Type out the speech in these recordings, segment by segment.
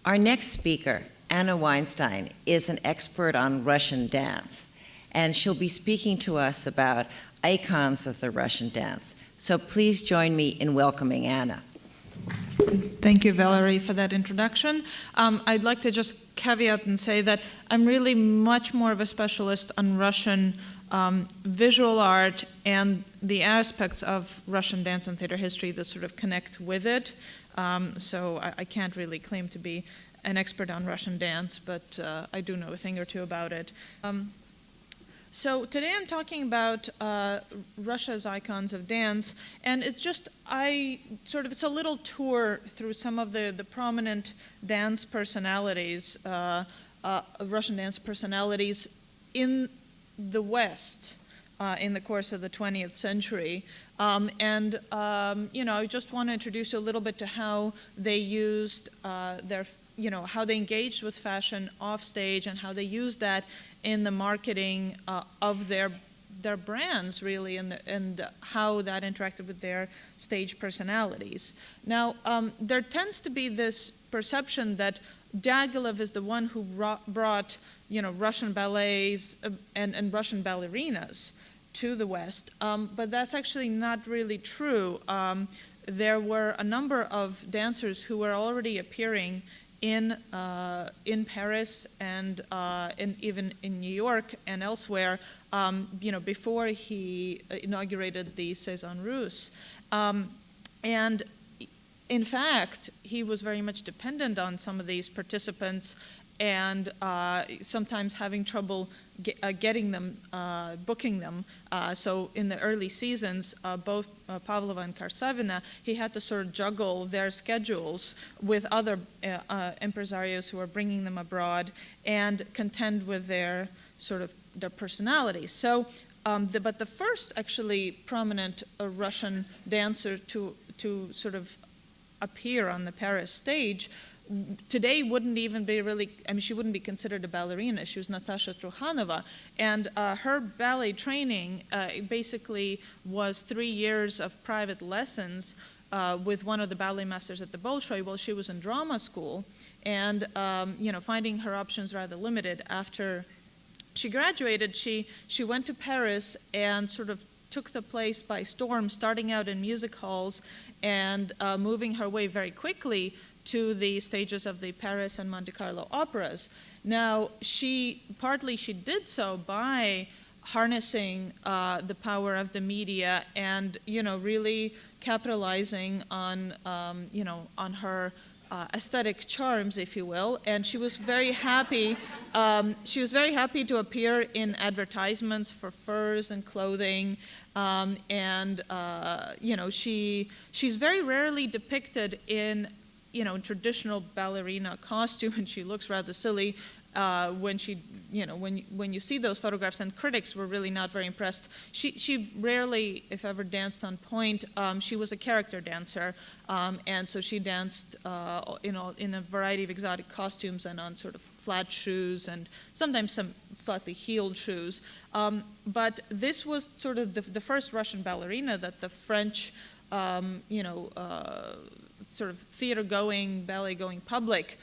Our next speaker, Anna Winestein, is an expert on Russian dance, and she'll be speaking to us about icons of the Russian dance. So please join me in welcoming Anna. Thank you, Valerie, for that introduction. I'd like to just caveat and say that I'm really much more of a specialist on Russian visual art and the aspects of Russian dance and theater history that sort of connect with it. So I can't really claim to be an expert on Russian dance, but I do know a thing or two about it. So today I'm talking about Russia's icons of dance, and it's a little tour through some of the prominent dance personalities, Russian dance personalities in the West in the course of the 20th century. I just want to introduce you a little bit to how they used how they engaged with fashion off stage and how they used that in the marketing of their brands, really, and how that interacted with their stage personalities. Now, there tends to be this perception that Diaghilev is the one who brought, Russian ballets and Russian ballerinas to the West, but that's actually not really true. There were a number of dancers who were already appearing in Paris and even in New York and elsewhere, before he inaugurated the Saison Russe. And in fact, he was very much dependent on some of these participants and sometimes having trouble getting them, booking them. So in the early seasons, both Pavlova and Karsavina, he had to sort of juggle their schedules with other impresarios who were bringing them abroad and contend with their personalities. So, but the first actually prominent Russian dancer to sort of appear on the Paris stage today wouldn't even be really, she wouldn't be considered a ballerina. She was Natasha Trukhanova. And her ballet training basically was 3 years of private lessons with one of the ballet masters at the Bolshoi while she was in drama school. And, finding her options rather limited. After she graduated, she went to Paris and sort of took the place by storm, starting out in music halls and moving her way very quickly to the stages of the Paris and Monte Carlo operas. Now, she did so by harnessing the power of the media and, really capitalizing on, on her aesthetic charms, if you will. And she was very happy. She was very happy to appear in advertisements for furs and clothing. She's very rarely depicted in traditional ballerina costume, and she looks rather silly when you see those photographs, and critics were really not very impressed. She rarely, if ever, danced on point. She was a character dancer, and so she danced in a variety of exotic costumes and on sort of flat shoes and sometimes some slightly heeled shoes. But this was sort of the first Russian ballerina that the French, sort of theater-going, ballet-going public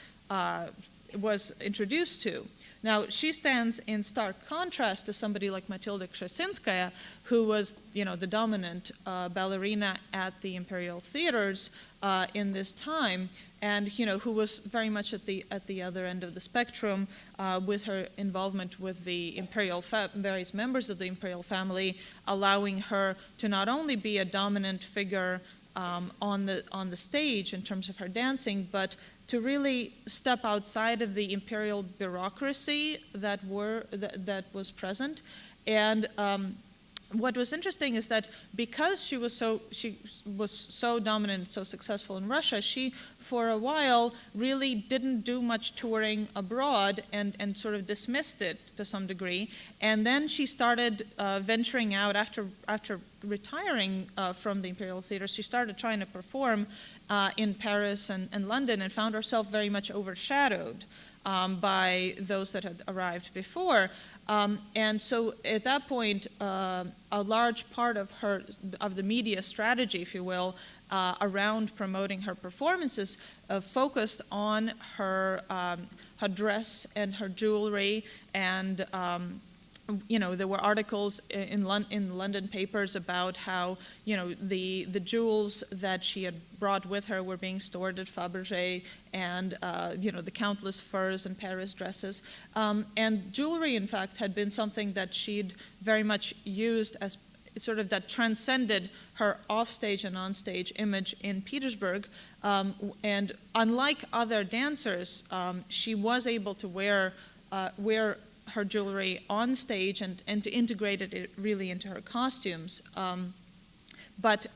was introduced to. Now, she stands in stark contrast to somebody like Matilda Kshesynskaya, who was, the dominant ballerina at the imperial theaters in this time, and who was very much at the other end of the spectrum with her involvement with the imperial various members of the imperial family, allowing her to not only be a dominant figure on the stage in terms of her dancing, but to really step outside of the imperial bureaucracy that was present. And what was interesting is that because she was so dominant and so successful in Russia, she for a while really didn't do much touring abroad and sort of dismissed it to some degree. And then she started venturing out after retiring from the Imperial Theatre. She started trying to perform in Paris and London and found herself very much overshadowed by those that had arrived before. And so at that point, a large part of the media strategy, if you will, around promoting her performances focused on her dress and her jewelry, and there were articles in London papers about how the jewels that she had brought with her were being stored at Fabergé, and the countless furs and Paris dresses, and jewelry, in fact, had been something that she'd very much used as sort of that transcended her offstage and onstage image in Petersburg. And unlike other dancers, she was able to wear her jewelry on stage and to integrate it really into her costumes. But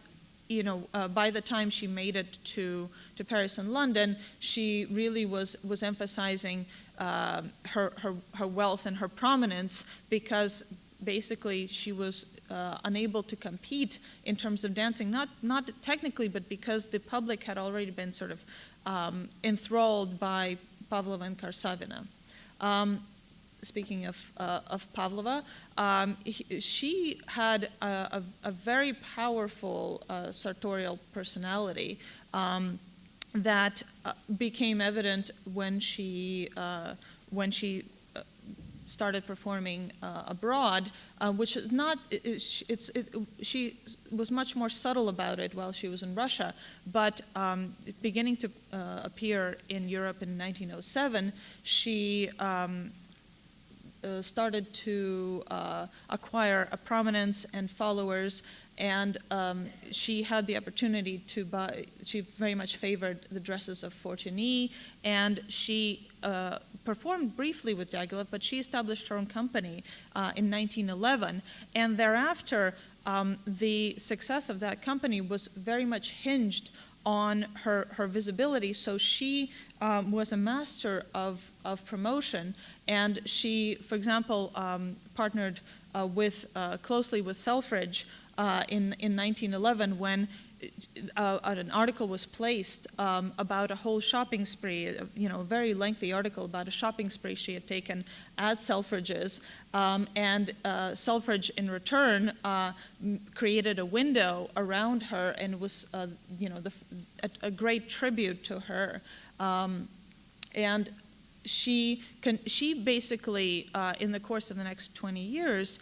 by the time she made it to Paris and London, she really was emphasizing her wealth and her prominence, because basically she was unable to compete in terms of dancing, not technically, but because the public had already been sort of enthralled by Pavlova and Karsavina. Speaking of Pavlova, she had a very powerful sartorial personality that became evident when she started performing abroad, which is not. She was much more subtle about it while she was in Russia, but beginning to appear in Europe in 1907, she started to acquire a prominence and followers, and she had the opportunity to buy. She very much favored the dresses of Fortuny, and she performed briefly with Diaghilev, but she established her own company in 1911, and thereafter the success of that company was very much hinged on her visibility. So she was a master of promotion, and she, for example, partnered closely with Selfridge in 1911 when an article was placed about a whole shopping spree, a very lengthy article about a shopping spree she had taken at Selfridge's, and Selfridge in return created a window around her, and was a great tribute to her. And she basically, in the course of the next 20 years,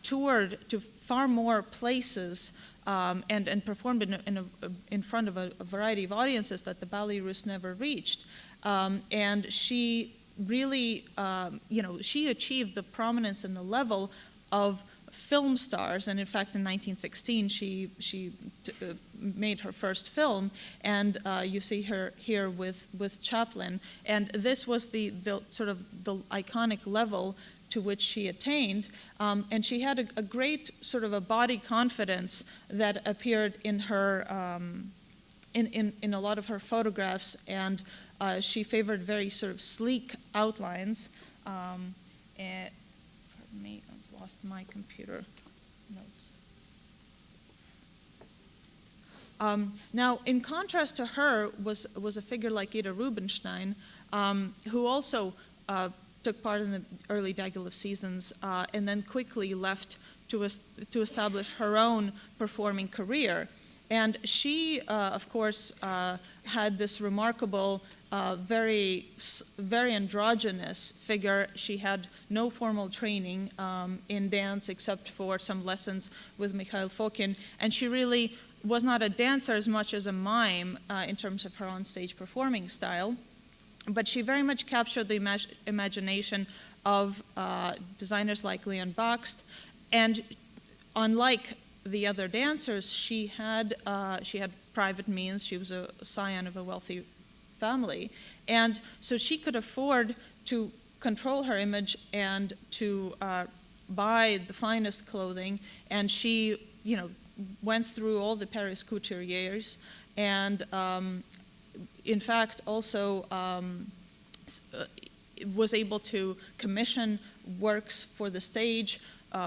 toured to far more places and performed in front of a variety of audiences that the Ballet Russes never reached. And she really, she achieved the prominence and the level of film stars. And in fact, in 1916, she made her first film, and you see her here with Chaplin. And this was the sort of the iconic level to which she attained, and she had a great sort of a body confidence that appeared in her in a lot of her photographs, and she favored very sort of sleek outlines. And pardon me, I've lost my computer notes. Now, in contrast to her was a figure like Ida Rubinstein, who also took part in the early Diaghilev seasons, and then quickly left to establish her own performing career. And she, of course, had this remarkable, very androgynous figure. She had no formal training in dance except for some lessons with Mikhail Fokin, and she really was not a dancer as much as a mime in terms of her on-stage performing style. But she very much captured the imagination of designers like Leon Bakst, and unlike the other dancers, she had private means. She was a scion of a wealthy family, and so she could afford to control her image and to buy the finest clothing. And she, went through all the Paris couturiers, and in fact, also was able to commission works for the stage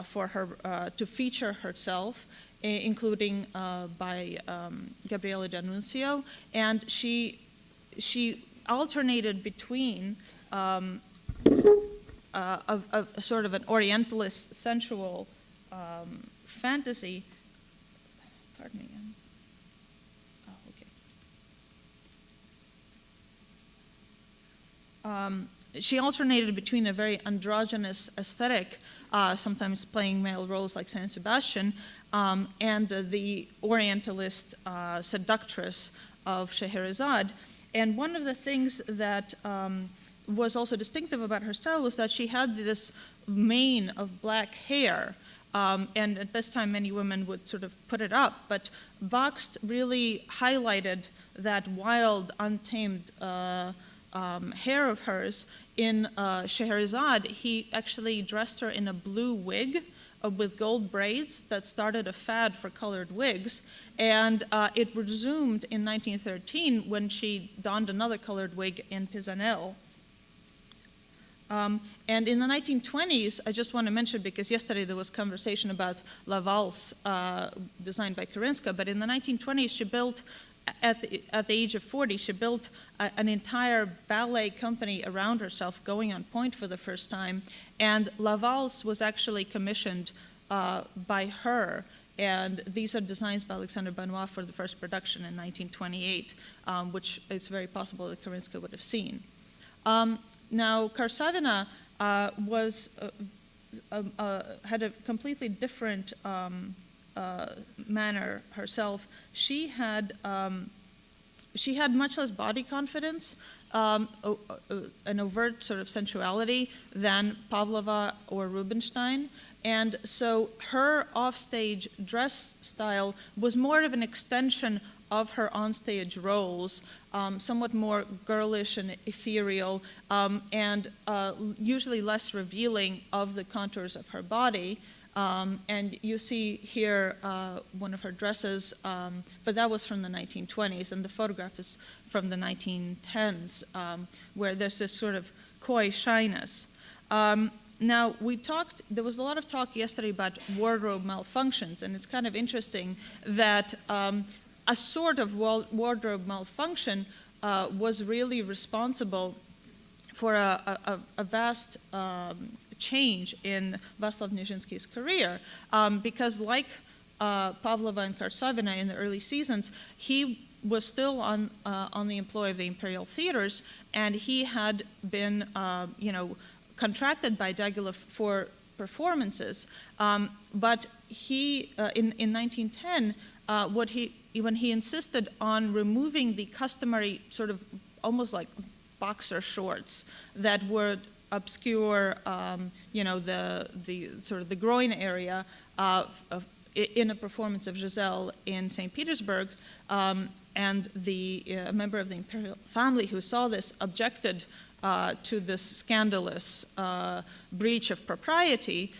for her to feature herself, including by Gabriele D'Annunzio, and she alternated between sort of an Orientalist sensual fantasy. Pardon me. She alternated between a very androgynous aesthetic, sometimes playing male roles like Saint Sebastian, and the Orientalist seductress of Scheherazade. And one of the things that was also distinctive about her style was that she had this mane of black hair. And at this time, many women would sort of put it up, but Bakst really highlighted that wild, untamed hair of hers. In Scheherazade, he actually dressed her in a blue wig with gold braids that started a fad for colored wigs, and it resumed in 1913 when she donned another colored wig in Pisanell. And in the 1920s, I just want to mention, because yesterday there was conversation about La Valse, designed by Karinska, but in the 1920s she built, at the age of 40, she built an entire ballet company around herself, going on point for the first time, and La Valse was actually commissioned by her, and these are designs by Alexander Benoit for the first production in 1928, which it's very possible that Karinska would have seen. Now, Karsavina had a completely different manner herself. She had much less body confidence, an overt sort of sensuality than Pavlova or Rubinstein. And so her offstage dress style was more of an extension of her onstage roles, somewhat more girlish and ethereal, and usually less revealing of the contours of her body. And you see here one of her dresses, but that was from the 1920s, and the photograph is from the 1910s, where there's this sort of coy shyness. Now, there was a lot of talk yesterday about wardrobe malfunctions, and it's kind of interesting that a sort of wardrobe malfunction was really responsible for a vast change in Václav Nijinsky's career, because like Pavlova and Karsavina in the early seasons, he was still on the employ of the imperial theaters, and he had been, contracted by Diaghilev for performances. But he, in 1910, when he insisted on removing the customary sort of almost like boxer shorts that would obscure, the sort of the groin area in a performance of Giselle in St. Petersburg, and the member of the imperial family who saw this objected to this scandalous breach of propriety.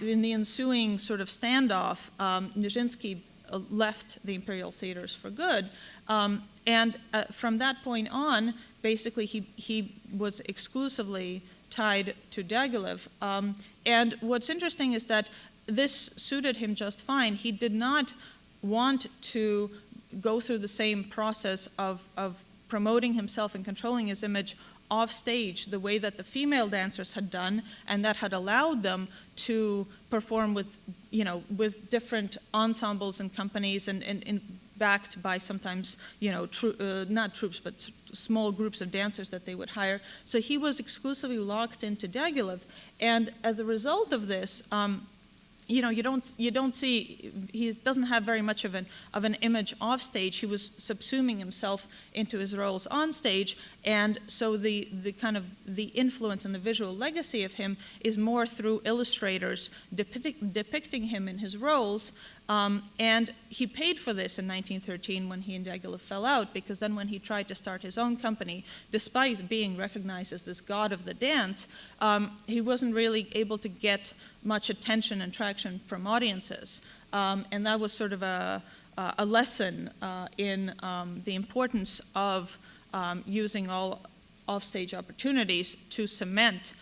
In the ensuing sort of standoff, Nijinsky left the imperial theaters for good, and from that point on, basically he was exclusively tied to Diaghilev. And what's interesting is that this suited him just fine. He did not want to go through the same process of promoting himself and controlling his image off stage the way that the female dancers had done, and that had allowed them to perform with different ensembles and companies and backed by sometimes, not troops, but small groups of dancers that they would hire. So he was exclusively locked into Diaghilev, and as a result of this, you don't see, he doesn't have very much of an image off stage. He was subsuming himself into his roles on stage, and so the kind of the influence and the visual legacy of him is more through illustrators depicting him in his roles. And he paid for this in 1913 when he and Diaghilev fell out, because then when he tried to start his own company, despite being recognized as this god of the dance, he wasn't really able to get much attention and traction from audiences. And that was sort of a lesson in the importance of using all offstage opportunities to cement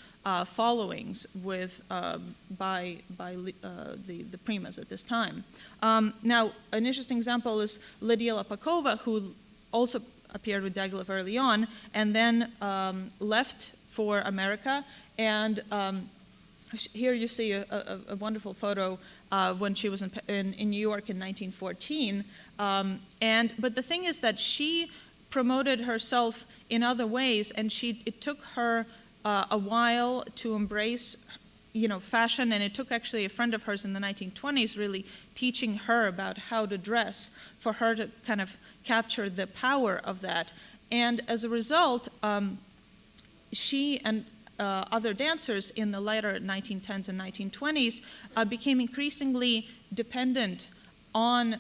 followings by the primas at this time. Now, an interesting example is Lydia Lapakova, who also appeared with Diaghilev early on, and then left for America. And here you see a wonderful photo when she was in New York in 1914. But the thing is that she promoted herself in other ways, and it took her a while to embrace fashion, and it took actually a friend of hers in the 1920s really teaching her about how to dress for her to kind of capture the power of that. And as a result, she and other dancers in the later 1910s and 1920s became increasingly dependent on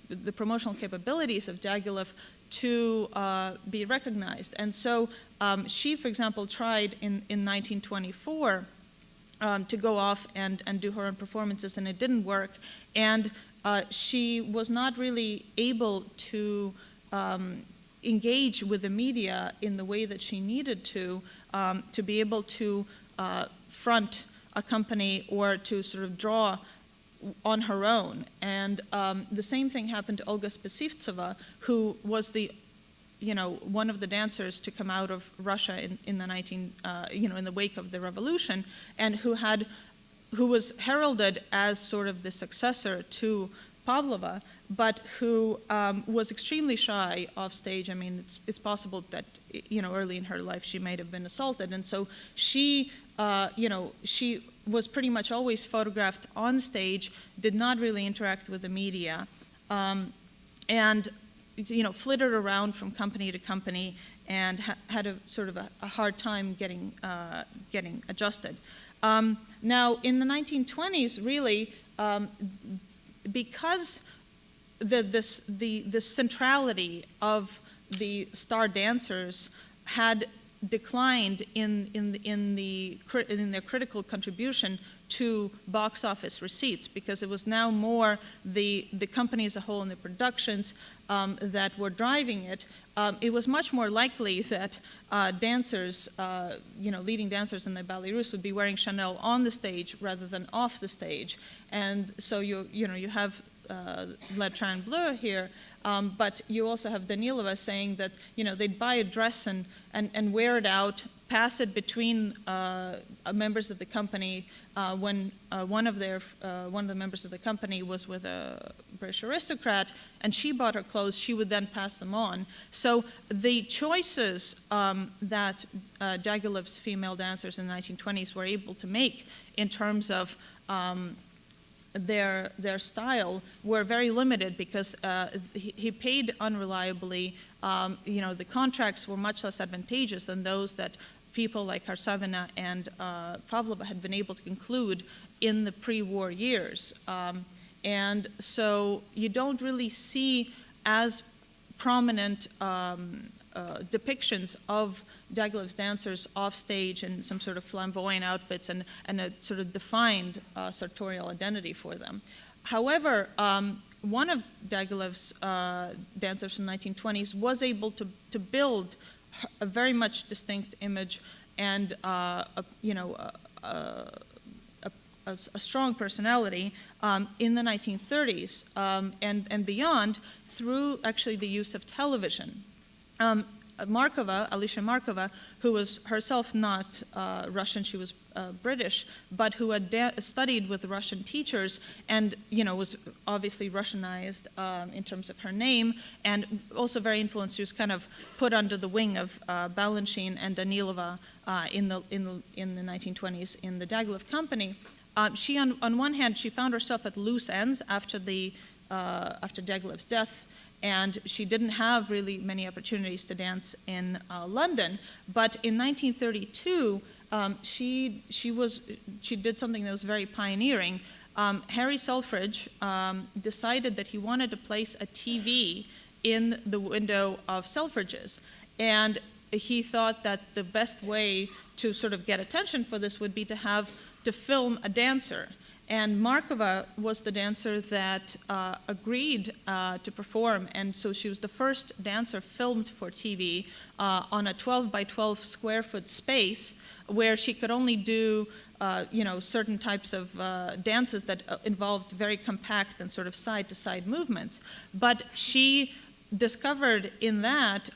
the promotional capabilities of Diaghilev to be recognized. And so she, for example, tried in 1924 to go off and do her own performances, and it didn't work. And she was not really able to engage with the media in the way that she needed to be able to front a company or to sort of draw on her own. And the same thing happened to Olga Spasivtseva, who was one of the dancers to come out of Russia in the wake of the revolution, and who was heralded as sort of the successor to Pavlova, but who was extremely shy off stage. I mean, it's possible that early in her life she might have been assaulted, and so she was pretty much always photographed on stage, did not really interact with the media, and flittered around from company to company, and had a sort of a hard time getting adjusted. Now, in the 1920s, really, because the centrality of the star dancers had declined in their critical contribution to box office receipts, because it was now more the company as a whole and the productions that were driving it. It was much more likely that dancers, leading dancers in the Ballet Russes would be wearing Chanel on the stage rather than off the stage. And so you have Le Train Bleu here, but you also have Danilova saying that they'd buy a dress and wear it out, pass it between members of the company when one of the members of the company was with a British aristocrat, and she bought her clothes. She would then pass them on. So the choices that Diaghilev's female dancers in the 1920s were able to make in terms of their style were very limited, because he paid unreliably. The contracts were much less advantageous than those that people like Karsavina and Pavlova had been able to conclude in the pre-war years. And so you don't really see as prominent depictions of Diaghilev's dancers off stage in some sort of flamboyant outfits and a sort of defined sartorial identity for them. However, one of Diaghilev's dancers in the 1920s was able to build a very much distinct image and a strong personality in the 1930s and beyond, through actually the use of television. Alicia Markova, who was herself not Russian, she was British, but who had studied with Russian teachers and was obviously Russianized in terms of her name, and also very influenced. She was kind of put under the wing of Balanchine and Danilova in the 1920s in the Diaghilev company. She, on one hand, she found herself at loose ends after Diaghilev's death, and she didn't have really many opportunities to dance in London. But in 1932, she did something that was very pioneering. Harry Selfridge decided that he wanted to place a TV in the window of Selfridge's, and he thought that the best way to sort of get attention for this would be to film a dancer. And Markova was the dancer that agreed to perform, and so she was the first dancer filmed for TV on a 12 by 12 square foot space, where she could only do certain types of dances that involved very compact and sort of side to side movements. But she discovered in that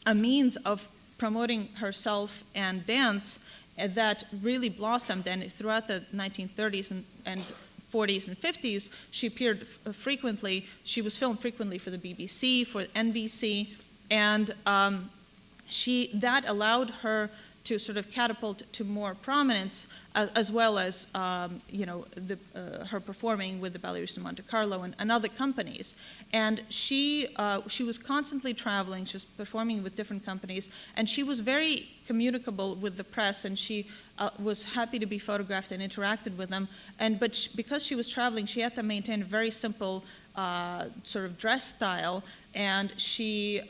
a means of promoting herself and dance that really blossomed. And throughout the 1930s and 40s and 50s, she appeared frequently. She was filmed frequently for the BBC, for NBC, and that allowed her to sort of catapult to more prominence, as well as her performing with the Ballet Russes Monte Carlo and other companies. And she was constantly traveling. She was performing with different companies, and she was very communicable with the press, and she was happy to be photographed and interacted with them. Because she was traveling, she had to maintain a very simple sort of dress style, and she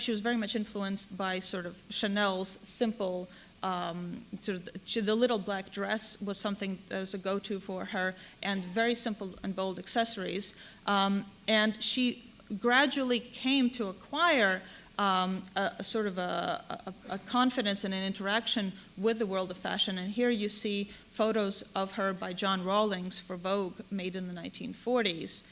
was very much influenced by sort of Chanel's simple the little black dress was something that was a go-to for her, and very simple and bold accessories. And she gradually came to acquire a sort of a confidence and an interaction with the world of fashion. And here you see photos of her by John Rawlings for Vogue, made in the 1940s.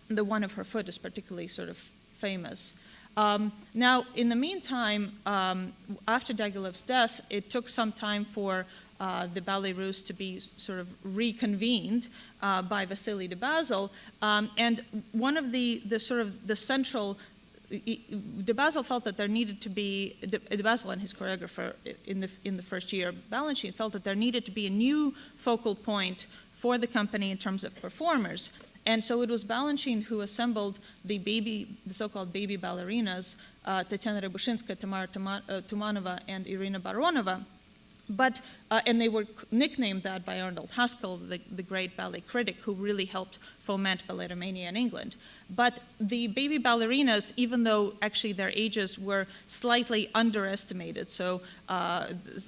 The one of her foot is particularly sort of famous. Now, in the meantime, after Digilev's death, it took some time for the Ballet Russe to be sort of reconvened by Vasily de Basel, and one of the central. De Basel felt that there needed to be, de Basel and his choreographer in the first year, Balanchine, felt that there needed to be a new focal point for the company in terms of performers. And so it was Balanchine who assembled the so-called baby ballerinas, Tatiana Rябушинska, Tamara Tumanova, and Irina Baronova. And they were nicknamed that by Arnold Haskell, the great ballet critic, who really helped foment balletomania in England. But the baby ballerinas, even though actually their ages were slightly underestimated, so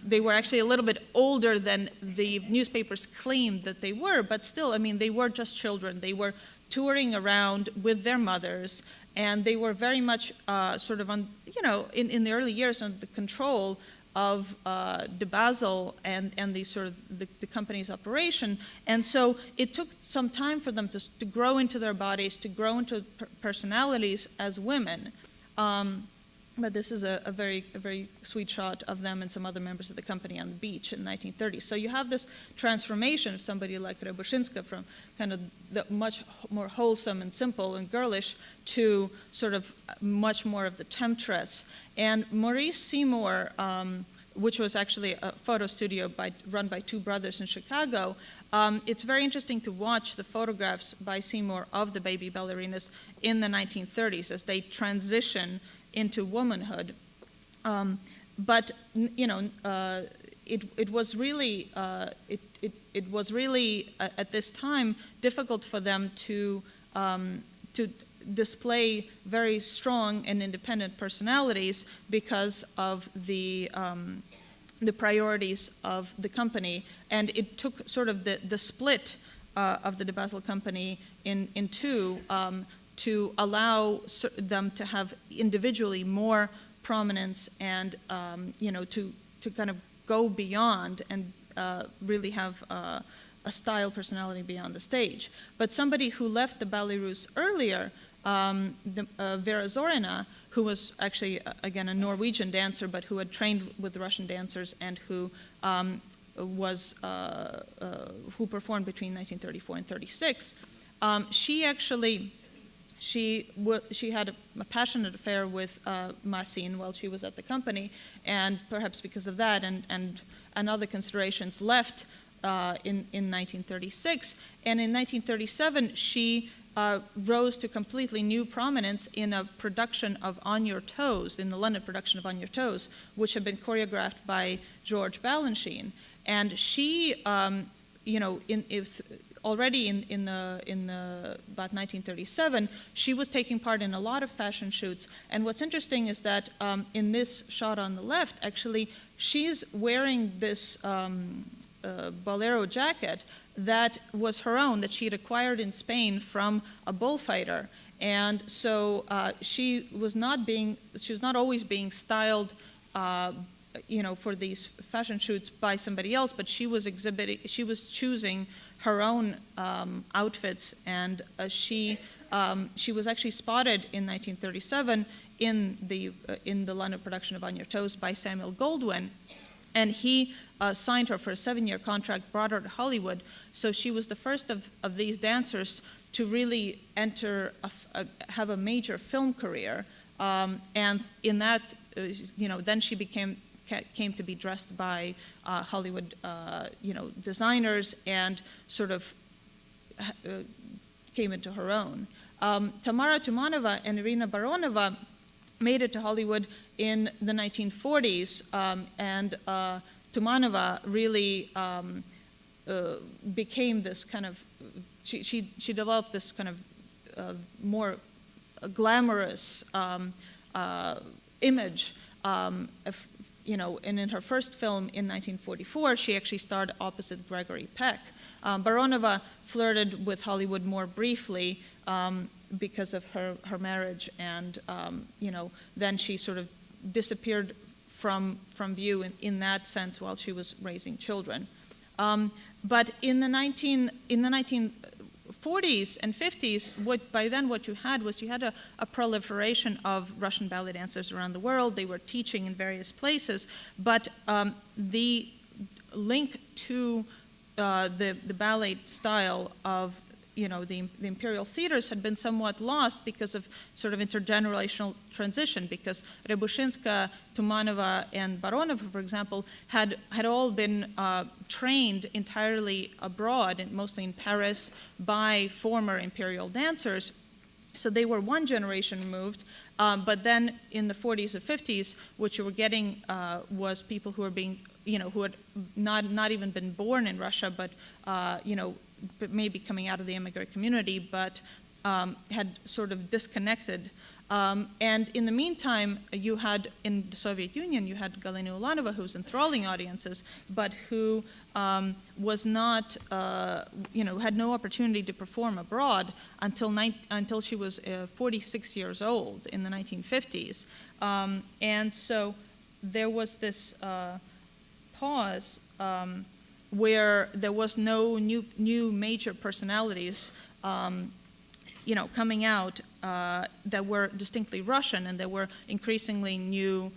they were actually a little bit older than the newspapers claimed that they were, but still, I mean, they were just children. They were touring around with their mothers, and they were very much sort of in the early years under the control of de Basel and the sort of the company's operation. And so it took some time for them to grow into their bodies, to grow into personalities as women. But this is a very sweet shot of them and some other members of the company on the beach in the 1930s. So you have this transformation of somebody like Rябушинska from kind of the much more wholesome and simple and girlish to sort of much more of the temptress. And Maurice Seymour, which was actually a photo studio run by two brothers in Chicago, it's very interesting to watch the photographs by Seymour of the baby ballerinas in the 1930s as they transition into womanhood. But it was really at this time difficult for them to display very strong and independent personalities because of the priorities of the company, and it took sort of the split of the de Basel company in two to allow them to have individually more prominence and to kind of go beyond and really have a style personality beyond the stage. But somebody who left the Ballet Russe earlier, Vera Zorina, who was actually, again, a Norwegian dancer, but who had trained with the Russian dancers and who performed between 1934 and 36. She had a passionate affair with Massin while she was at the company, and perhaps because of that and other considerations left in 1936. And in 1937, she rose to completely new prominence in a production of On Your Toes, in the London production of On Your Toes, which had been choreographed by George Balanchine. And she, already in about 1937, she was taking part in a lot of fashion shoots. And what's interesting is that in this shot on the left, actually, she's wearing this bolero jacket that was her own, that she had acquired in Spain from a bullfighter. And so she was not always being styled for these fashion shoots by somebody else, but she was choosing her own outfits, and she She was actually spotted in 1937 in the London production of On Your Toes by Samuel Goldwyn, and he signed her for a 7-year contract, brought her to Hollywood. So she was the first of these dancers to really have a major film career. And in that, then she came to be dressed by Hollywood, designers, and sort of came into her own. Tamara Tumanova and Irina Baronova made it to Hollywood in the 1940s, and Tumanova really became this kind of, she developed this kind of more glamorous image, and in her first film in 1944, she actually starred opposite Gregory Peck. Baronova flirted with Hollywood more briefly because of her marriage, and then she sort of disappeared from view in that sense while she was raising children. But in the 1940s and 50s, what you had was a proliferation of Russian ballet dancers around the world. They were teaching in various places, but the link to the ballet style of the imperial theaters had been somewhat lost because of sort of intergenerational transition, because Rebushinska, Tumanova, and Baronova, for example, had all been trained entirely abroad, and mostly in Paris, by former imperial dancers. So they were one generation removed, but then in the 40s and 50s, what you were getting was people who were being, who had not even been born in Russia, but maybe coming out of the immigrant community, but had sort of disconnected. And in the meantime, you had, in the Soviet Union, you had Galina Ulanova, who's enthralling audiences, but who was not, had no opportunity to perform abroad until she was 46 years old in the 1950s. And so there was this pause where there was no new major personalities, coming out that were distinctly Russian, and there were increasingly new,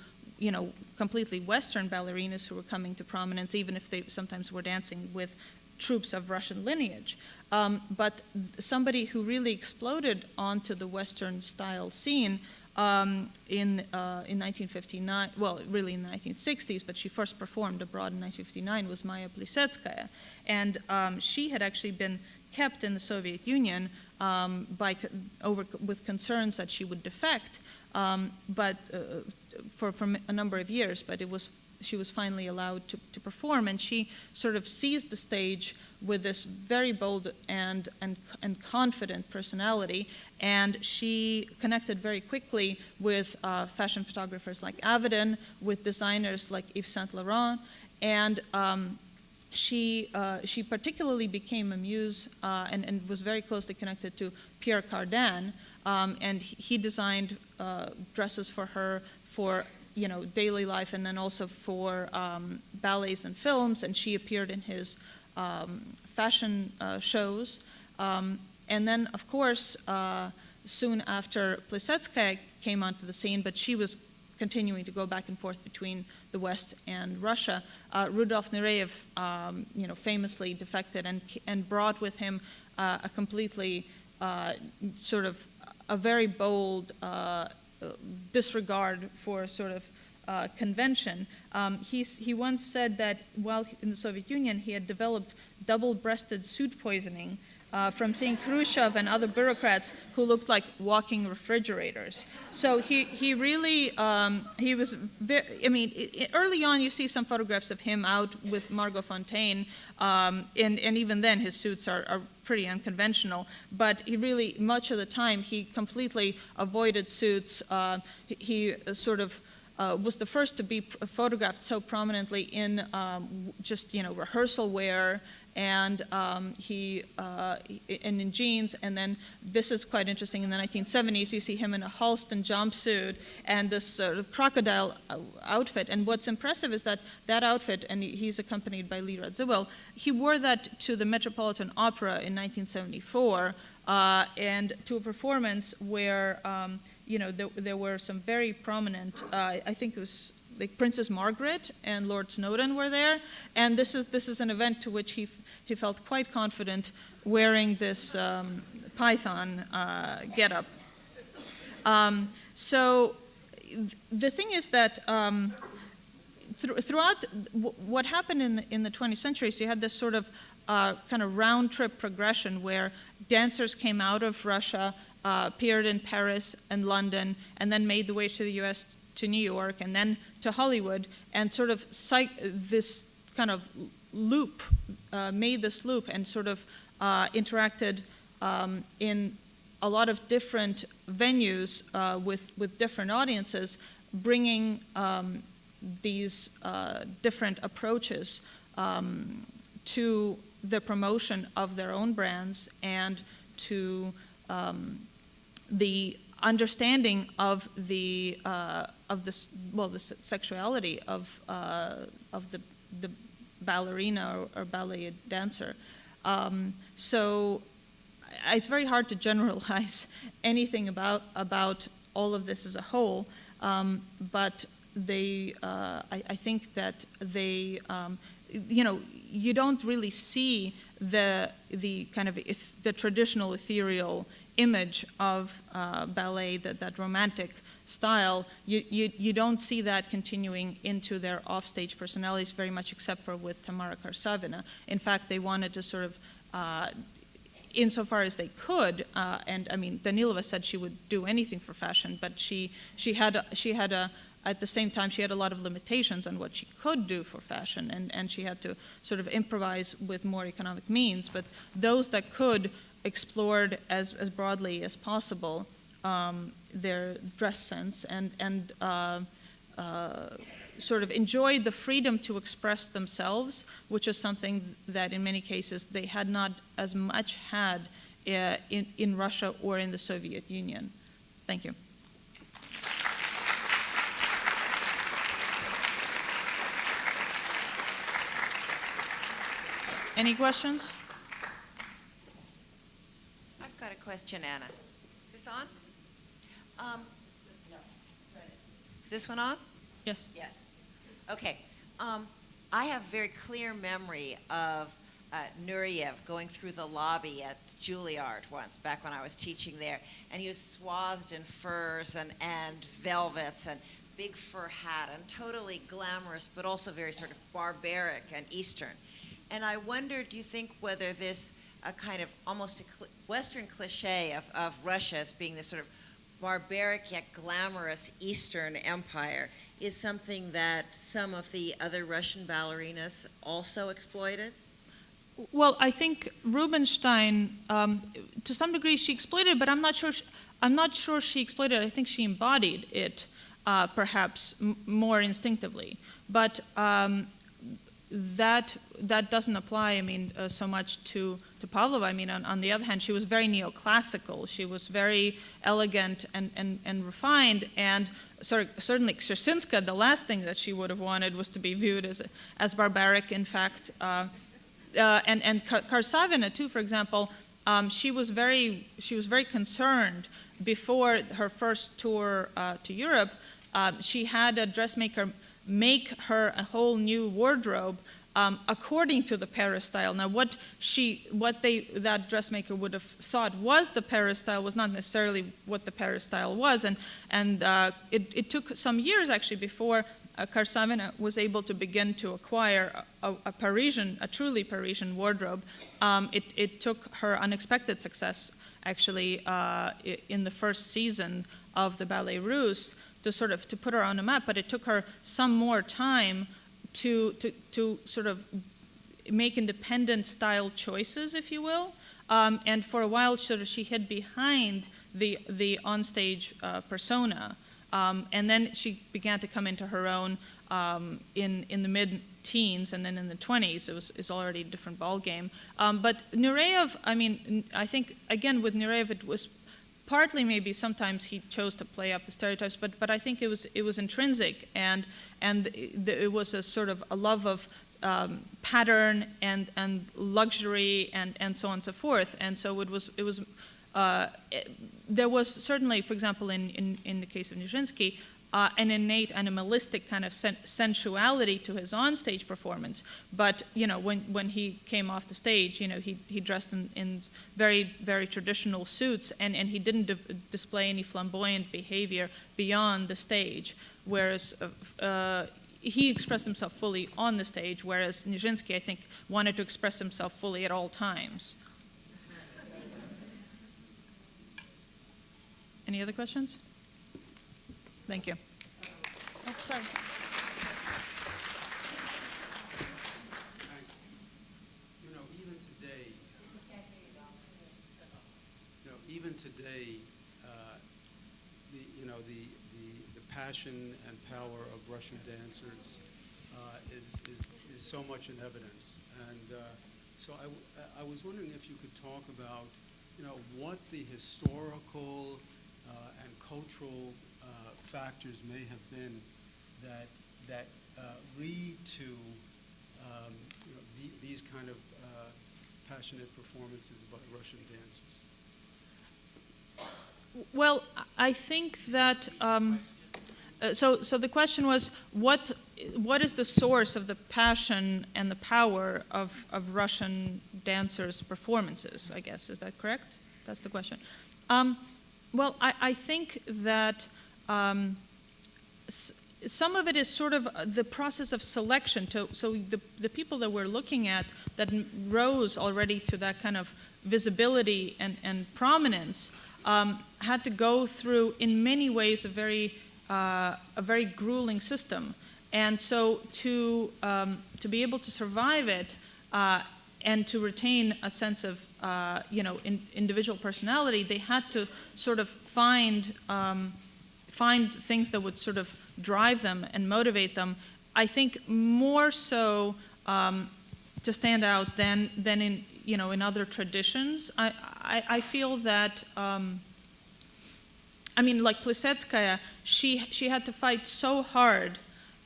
completely Western ballerinas who were coming to prominence, even if they sometimes were dancing with troops of Russian lineage. But somebody who really exploded onto the Western style scene in 1959, well, really in the 1960s, but she first performed abroad in 1959, was Maya Plisetskaya. And she had actually been kept in the Soviet Union with concerns that she would defect, but for a number of years, but she was finally allowed to perform, and she sort of seized the stage with this very bold and confident personality, and she connected very quickly with fashion photographers like Avedon, with designers like Yves Saint Laurent, and she particularly became a muse and was very closely connected to Pierre Cardin, and he designed dresses for her for daily life, and then also for ballets and films, and she appeared in his fashion shows. And then, of course, soon after, Plisetskaya came onto the scene, but she was continuing to go back and forth between the West and Russia. Rudolf Nureyev, famously defected and brought with him a completely sort of a very bold disregard for sort of convention. He once said that while in the Soviet Union, he had developed double-breasted suit poisoning from seeing Khrushchev and other bureaucrats who looked like walking refrigerators. So he really, he was very, early on you see some photographs of him out with Margot Fontaine, and even then his suits are pretty unconventional, but he really, much of the time, he completely avoided suits. He sort of was the first to be photographed so prominently in just rehearsal wear, and and in jeans. And then this is quite interesting. In the 1970s, you see him in a Halston jumpsuit and this sort of crocodile outfit. And what's impressive is that outfit, and he's accompanied by Lee Radziwill, he wore that to the Metropolitan Opera in 1974, and to a performance where there were some very prominent, I think it was like Princess Margaret and Lord Snowdon were there, and this is an event to which he felt quite confident wearing this python getup. So the thing is that throughout what happened in the 20th century, so you had this sort of kind of round trip progression where dancers came out of Russia, appeared in Paris and London, and then made the way to the U.S., to New York, and then to Hollywood, and sort of this kind of loop, made this loop, and sort of interacted in a lot of different venues with different audiences, bringing these different approaches to the promotion of their own brands and to the understanding of the sexuality of the ballerina or ballet dancer. So it's very hard to generalize anything about all of this as a whole, but I think that they, you don't really see the kind of the traditional ethereal image of ballet, that romantic style. You don't see that continuing into their offstage personalities very much, except for with Tamara Karsavina. In fact, they wanted to sort of, insofar as they could, and I mean, Danilova said she would do anything for fashion, but she had at the same time, she had a lot of limitations on what she could do for fashion, and she had to sort of improvise with more economic means. But those that could explored as broadly as possible their dress sense and sort of enjoyed the freedom to express themselves, which is something that in many cases they had not as much had in Russia or in the Soviet Union. Thank you. Any questions? I've got a question, Anna. Is this on? Is this one on? Yes. Yes. Okay. I have very clear memory of Nureyev going through the lobby at Juilliard once, back when I was teaching there, and he was swathed in furs and velvets and big fur hat and totally glamorous, but also very sort of barbaric and Eastern. And I wonder, do you think whether this kind of almost a Western cliche of Russia as being this sort of barbaric yet glamorous Eastern empire is something that some of the other Russian ballerinas also exploited? Well, I think Rubinstein, to some degree, she exploited it, but I'm not sure she exploited it. I think she embodied it, perhaps more instinctively. But that doesn't apply, I mean, so much to Pavlova. I mean, on the other hand, she was very neoclassical. She was very elegant and refined, and certainly Kshestinska, the last thing that she would have wanted was to be viewed as barbaric. In fact, and Karsavina too, for example, she was very concerned before her first tour to Europe. She had a dressmaker make her a whole new wardrobe according to the Paris style. Now, what that dressmaker would have thought was the Paris style was not necessarily what the Paris style was, and it took some years actually before Karsavina was able to begin to acquire a truly Parisian wardrobe. It took her unexpected success actually in the first season of the Ballet Russes to put her on the map, but it took her some more time to sort of make independent style choices, if you will. And for a while, she hid behind the onstage persona And then she began to come into her own in the mid-teens, and then in the 20s, it's already a different ballgame. But Nureyev, I mean, I think, again, with Nureyev, it was partly maybe sometimes he chose to play up the stereotypes, but I think it was intrinsic, and it was a sort of a love of pattern and luxury and so on and so forth. And so there was certainly, for example, in the case of Nijinsky, an innate animalistic kind of sensuality to his onstage performance. But when he came off the stage, he dressed in very, very traditional suits, and he didn't display any flamboyant behavior beyond the stage. Whereas he expressed himself fully on the stage, whereas Nijinsky, I think, wanted to express himself fully at all times. Any other questions? Thank you. Oh, sorry. Thanks. Even today, the passion and power of Russian dancers is so much in evidence. And so I was wondering if you could talk about, what the historical and cultural factors may have been that lead to these kind of passionate performances by Russian dancers. Well, I think that so the question was what is the source of the passion and the power of Russian dancers' performances? I guess, is that correct? That's the question. Well, I think that some of it is sort of the process of selection. So the people that we're looking at that rose already to that kind of visibility and prominence had to go through, in many ways, a very grueling system. And so to be able to survive it and to retain a sense of individual personality, they had to sort of find things that would sort of drive them and motivate them. I think more so to stand out than in in other traditions. I feel that like Plisetskaya, she had to fight so hard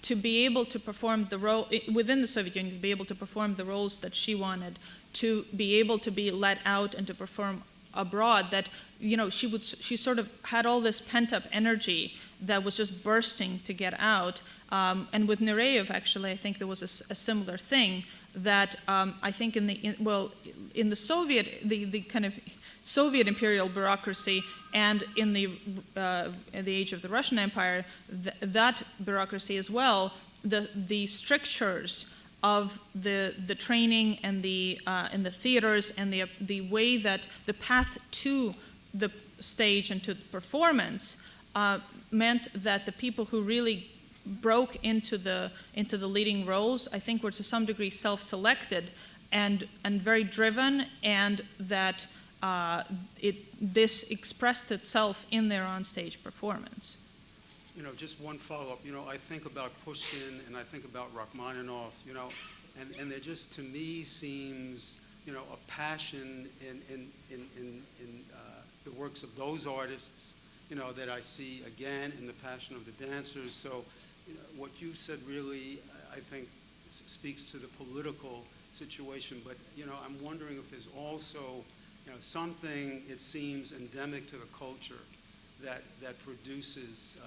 to be able to perform the role within the Soviet Union, to be able to perform the roles that she wanted, to be able to be let out and to perform abroad, that she sort of had all this pent-up energy that was just bursting to get out. And with Nureyev, actually, I think there was a similar thing that I think in the Soviet, the kind of Soviet imperial bureaucracy, and in the age of the Russian Empire, that bureaucracy as well, the strictures of the training and the theaters and the way that the path to the stage and to the performance meant that the people who really broke into the leading roles, I think, were to some degree self-selected and very driven, and that this expressed itself in their onstage performance. Just one follow-up. I think about Pushkin and I think about Rachmaninoff. And there just, to me, seems a passion in the works of those artists. That I see again in the passion of the dancers. So, what you said really, I think, speaks to the political situation. But I'm wondering if there's also something, it seems, endemic to the culture that produces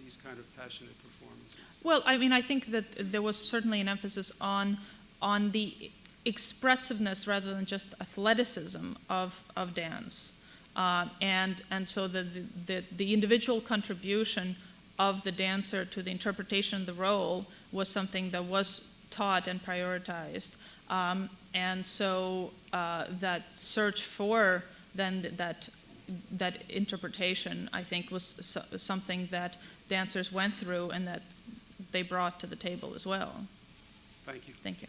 these kind of passionate performances. Well, I think that there was certainly an emphasis on the expressiveness rather than just athleticism of dance. And so the individual contribution of the dancer to the interpretation of the role was something that was taught and prioritized. And so that search for then that interpretation, I think, was something that dancers went through and that they brought to the table as well. Thank you. Thank you.